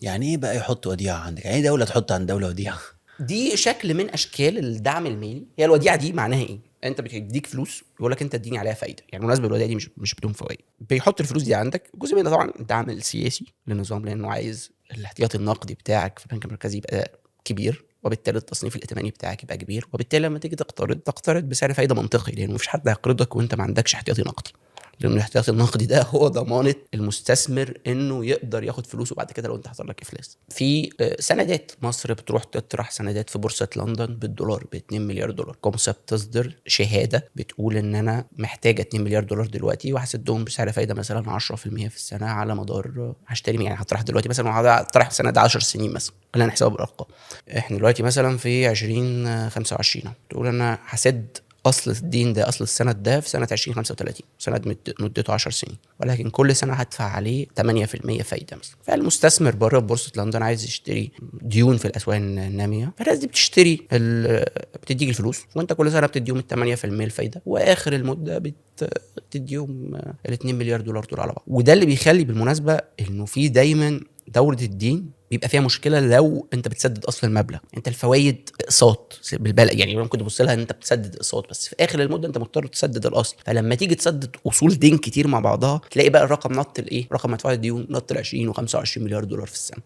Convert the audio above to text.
يعني ايه بقى يحط وديعه عندك؟ يعني ايه دوله تحط عند دوله وديعه؟ دي شكل من اشكال الدعم المالي. هي الوديعه دي معناها ايه؟ انت بتديك فلوس يقول لك انت اديني عليها فايده. يعني بالمناسبه الوديعه دي مش بدون فوائد. بيحط الفلوس دي عندك، جزء منها طبعا الدعم السياسي للنظام، لانه عايز الاحتياطي النقدي بتاعك في البنك المركزي يبقى كبير، وبالتالي التصنيف الائتماني بتاعك يبقى كبير، وبالتالي لما تيجي تقترض بسعر فايده منطقي، لانه مفيش حد هيقرضك وانت ما عندكش احتياطي نقدي. لان الاحتياطي النقدي ده هو ضمانه المستثمر انه يقدر ياخد فلوسه بعد كده لو انت حصل لك افلاس. في سندات، مصر بتروح تطرح سندات في بورصه لندن بالدولار ب 2 مليار دولار. كومسا بتصدر شهاده بتقول ان انا محتاجه 2 مليار دولار دلوقتي، وهسدهم بسعر فايده مثلا 10% في السنه على مدار هشتري، يعني هطرح دلوقتي مثلا هطرح سند 10 سنين مثلا، خلينا نحسبها بالارقام. احنا دلوقتي مثلا في 2025 تقول انا هسد اصل الدين ده، اصل السند ده في سنه 2035، سند مدته 10 سنين، ولكن كل سنه هدفع عليه 8% فايده مثلا. فالمستثمر بره بورصه لندن عايز يشتري ديون في الاسواق الناميه، فالناس دي بتشتري بتديك الفلوس، وانت كل سنه بتديهم ال 8% الفايده، واخر المده بتديهم ال 2 مليار دولار دول على بعض. وده اللي بيخلي بالمناسبه انه في دايما دورة الدين بيبقى فيها مشكله لو انت بتسدد اصل المبلغ. انت الفوائد اقساط بالبلد، يعني ممكن تبص لها ان انت بتسدد اقساط، بس في اخر المده انت مضطر تسدد الاصل. فلما تيجي تسدد اصول دين كتير مع بعضها، تلاقي بقى الرقم نط الايه، رقم مدفوع الديون نط ل 20 و25 مليار دولار في السنه.